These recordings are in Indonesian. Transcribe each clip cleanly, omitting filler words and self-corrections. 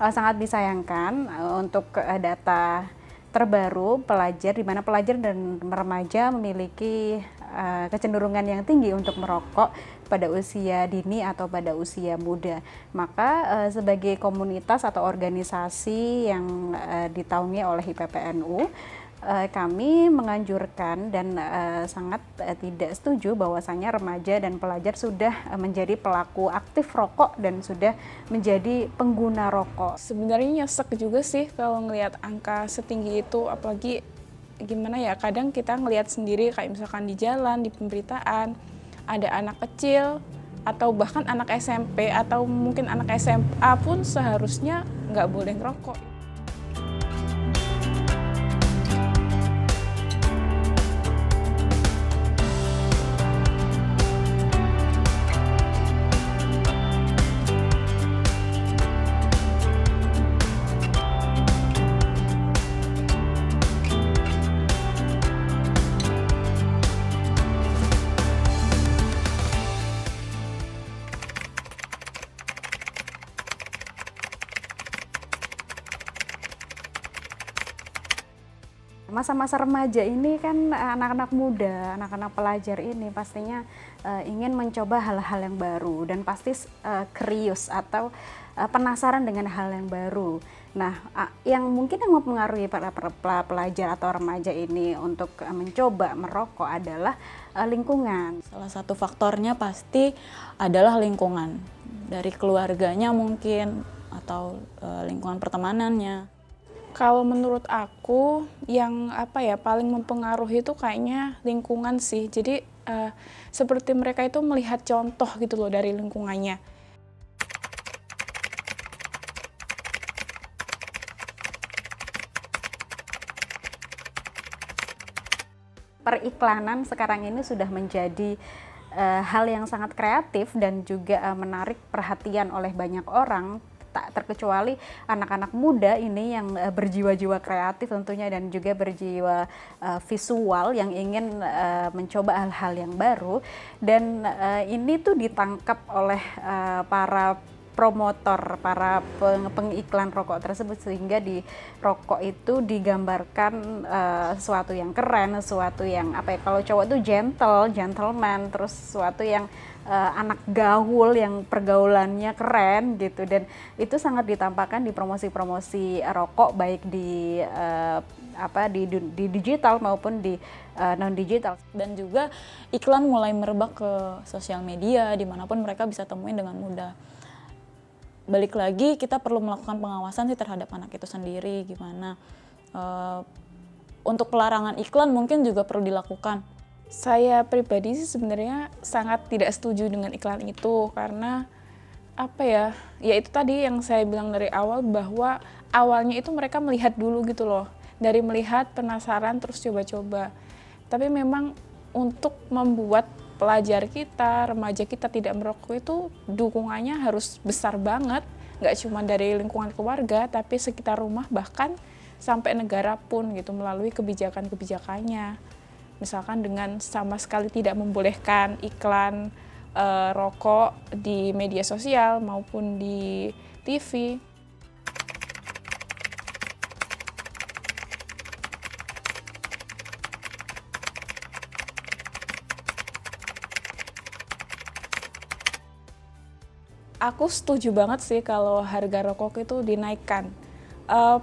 sangat disayangkan untuk data terbaru pelajar, di mana pelajar dan remaja memiliki kecenderungan yang tinggi untuk merokok pada usia dini atau pada usia muda. Maka sebagai komunitas atau organisasi yang ditaungi oleh IPPNU, kami menganjurkan dan sangat tidak setuju bahwasanya remaja dan pelajar sudah menjadi pelaku aktif rokok dan sudah menjadi pengguna rokok. Sebenarnya nyesek juga sih kalau ngelihat angka setinggi itu, apalagi gimana ya, kadang kita ngelihat sendiri kayak misalkan di jalan, di pemberitaan, ada anak kecil atau bahkan anak SMP atau mungkin anak SMA pun seharusnya nggak boleh ngerokok. Masa-masa remaja ini kan anak-anak muda, anak-anak pelajar ini pastinya ingin mencoba hal-hal yang baru dan pasti curious atau penasaran dengan hal yang baru. Nah, yang mungkin yang mempengaruhi para pelajar atau remaja ini untuk mencoba merokok adalah lingkungan. Salah satu faktornya pasti adalah lingkungan, dari keluarganya mungkin atau lingkungan pertemanannya. Kalau menurut aku yang paling mempengaruhi itu kayaknya lingkungan sih. Jadi seperti mereka itu melihat contoh gitu loh dari lingkungannya. Periklanan sekarang ini sudah menjadi hal yang sangat kreatif dan juga menarik perhatian oleh banyak orang, tak terkecuali anak-anak muda ini yang berjiwa-jiwa kreatif tentunya dan juga berjiwa visual yang ingin mencoba hal-hal yang baru, dan ini tuh ditangkap oleh para promotor, para pengiklan rokok tersebut, sehingga di rokok itu digambarkan sesuatu yang keren, sesuatu yang kalau cowok itu gentleman, terus sesuatu yang anak gaul yang pergaulannya keren gitu, dan itu sangat ditampakkan di promosi-promosi rokok baik di di digital maupun di non digital. Dan juga iklan mulai merebak ke sosial media dimanapun mereka bisa temuin dengan mudah. Balik lagi, kita perlu melakukan pengawasan sih terhadap anak itu sendiri, gimana. Untuk pelarangan iklan mungkin juga perlu dilakukan. Saya pribadi sih sebenarnya sangat tidak setuju dengan iklan itu, karena ya itu tadi yang saya bilang dari awal, bahwa awalnya itu mereka melihat dulu gitu loh, dari melihat penasaran terus coba-coba. Tapi memang untuk membuat pelajar kita, remaja kita tidak merokok itu dukungannya harus besar banget, nggak cuma dari lingkungan keluarga, tapi sekitar rumah, bahkan sampai negara pun gitu, melalui kebijakan-kebijakannya. Misalkan dengan sama sekali tidak membolehkan iklan rokok di media sosial maupun di TV. Aku setuju banget sih kalau harga rokok itu dinaikkan.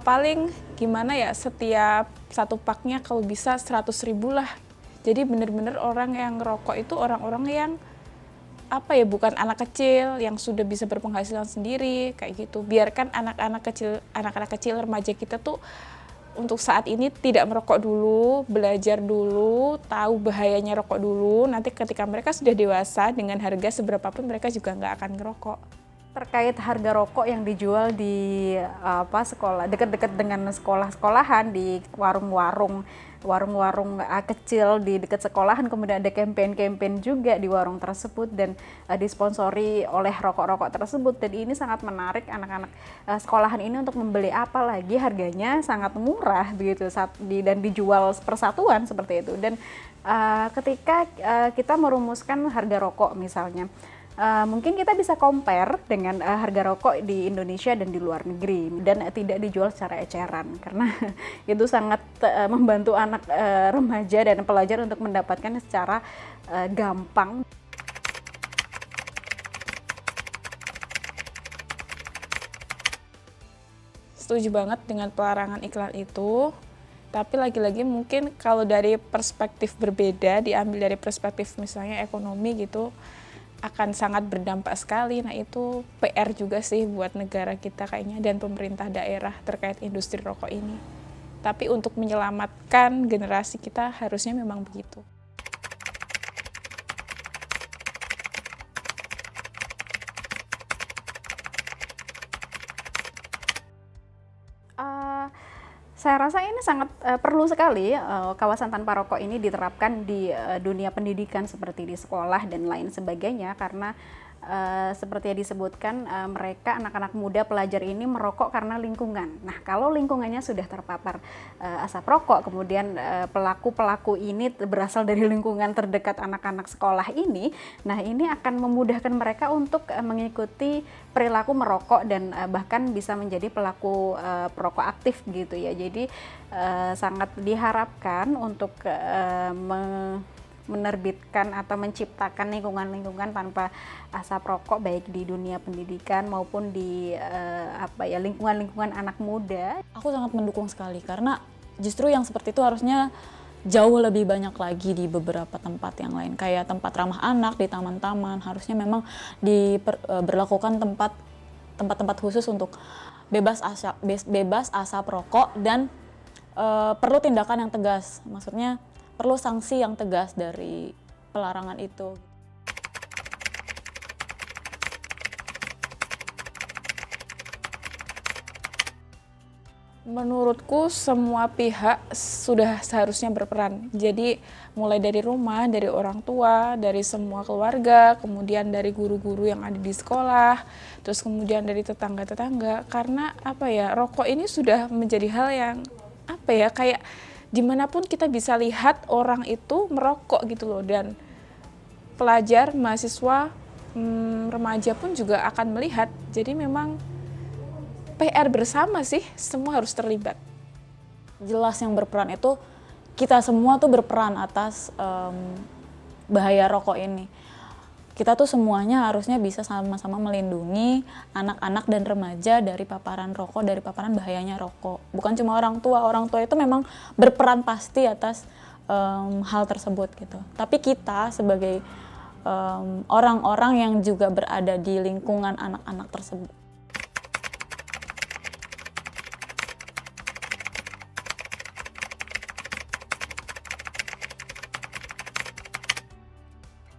Paling gimana ya, setiap satu paknya kalau bisa 100.000 lah. Jadi benar-benar orang yang ngerokok itu orang-orang yang bukan anak kecil yang sudah bisa berpenghasilan sendiri kayak gitu. Biarkan anak-anak kecil remaja kita tuh untuk saat ini tidak merokok dulu, belajar dulu, tahu bahayanya rokok dulu. Nanti ketika mereka sudah dewasa, dengan harga seberapapun mereka juga nggak akan ngerokok. Terkait harga rokok yang dijual di sekolah, dekat-dekat dengan sekolah-sekolahan, di warung-warung kecil di dekat sekolahan, kemudian ada campaign juga di warung tersebut dan disponsori oleh rokok-rokok tersebut, dan ini sangat menarik anak-anak sekolahan ini untuk membeli, apalagi harganya sangat murah begitu dan dijual persatuan seperti itu. Dan ketika kita merumuskan harga rokok misalnya, Mungkin kita bisa compare dengan harga rokok di Indonesia dan di luar negeri, dan tidak dijual secara eceran, karena itu sangat membantu anak remaja dan pelajar untuk mendapatkan secara gampang. Setuju banget dengan pelarangan iklan itu, tapi lagi-lagi mungkin kalau dari perspektif berbeda, diambil dari perspektif misalnya ekonomi gitu, akan sangat berdampak sekali. Nah itu PR juga sih buat negara kita kayaknya dan pemerintah daerah terkait industri rokok ini. Tapi untuk menyelamatkan generasi kita harusnya memang begitu. Saya rasa ini sangat perlu sekali kawasan tanpa rokok ini diterapkan di dunia pendidikan seperti di sekolah dan lain sebagainya, karena seperti yang disebutkan, mereka anak-anak muda pelajar ini merokok karena lingkungan. Nah, kalau lingkungannya sudah terpapar asap rokok, kemudian pelaku-pelaku ini berasal dari lingkungan terdekat anak-anak sekolah ini, nah ini akan memudahkan mereka untuk mengikuti perilaku merokok dan bahkan bisa menjadi pelaku perokok aktif gitu ya. Jadi sangat diharapkan untuk menerbitkan atau menciptakan lingkungan-lingkungan tanpa asap rokok, baik di dunia pendidikan maupun di lingkungan-lingkungan anak muda. Aku sangat mendukung sekali, karena justru yang seperti itu harusnya jauh lebih banyak lagi di beberapa tempat yang lain, kayak tempat ramah anak di taman-taman. Harusnya memang berlakukan tempat-tempat khusus untuk bebas asap rokok, dan perlu tindakan yang tegas. Maksudnya perlu sanksi yang tegas dari pelarangan itu. Menurutku semua pihak sudah seharusnya berperan. Jadi mulai dari rumah, dari orang tua, dari semua keluarga, kemudian dari guru-guru yang ada di sekolah, terus kemudian dari tetangga-tetangga. Karena rokok ini sudah menjadi hal yang kayak dimanapun kita bisa lihat orang itu merokok gitu loh, dan pelajar, mahasiswa, remaja pun juga akan melihat. Jadi memang PR bersama sih, semua harus terlibat. Jelas yang berperan itu kita semua tuh berperan atas bahaya rokok ini. Kita tuh semuanya harusnya bisa sama-sama melindungi anak-anak dan remaja dari paparan rokok, dari paparan bahayanya rokok. Bukan cuma orang tua itu memang berperan pasti atas hal tersebut gitu. Tapi kita sebagai orang-orang yang juga berada di lingkungan anak-anak tersebut.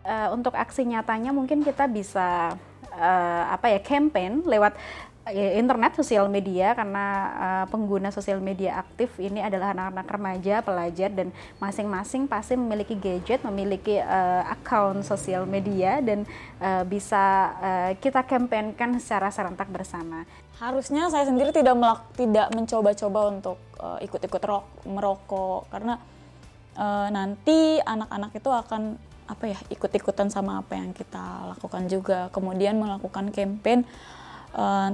Untuk aksi nyatanya mungkin kita bisa campaign lewat internet, sosial media, karena pengguna sosial media aktif ini adalah anak-anak remaja, pelajar, dan masing-masing pasti memiliki gadget, memiliki akun sosial media, dan bisa kita kampanyekan secara serentak bersama. Harusnya saya sendiri tidak mencoba-coba untuk ikut-ikut merokok, karena nanti anak-anak itu akan ikut-ikutan sama apa yang kita lakukan juga. Kemudian melakukan campaign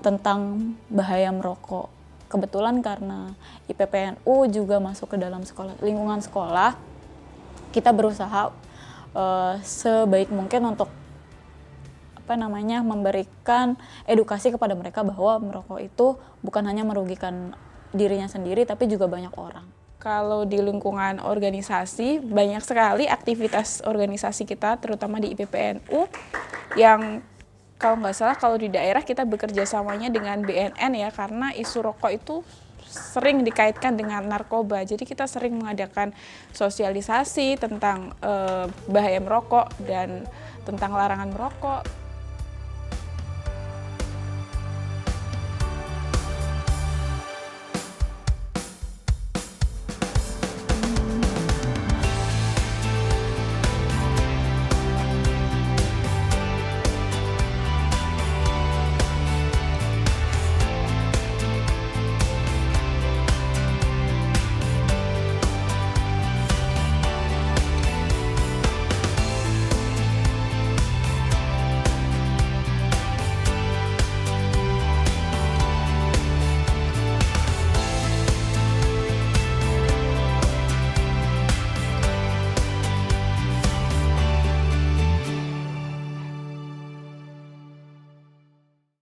tentang bahaya merokok. Kebetulan karena IPPNU juga masuk ke dalam lingkungan sekolah, kita berusaha sebaik mungkin untuk memberikan edukasi kepada mereka bahwa merokok itu bukan hanya merugikan dirinya sendiri, tapi juga banyak orang. Kalau di lingkungan organisasi, banyak sekali aktivitas organisasi kita, terutama di IPPNU, yang kalau nggak salah kalau di daerah kita bekerja samanya dengan BNN ya, karena isu rokok itu sering dikaitkan dengan narkoba. Jadi kita sering mengadakan sosialisasi tentang bahaya merokok dan tentang larangan merokok.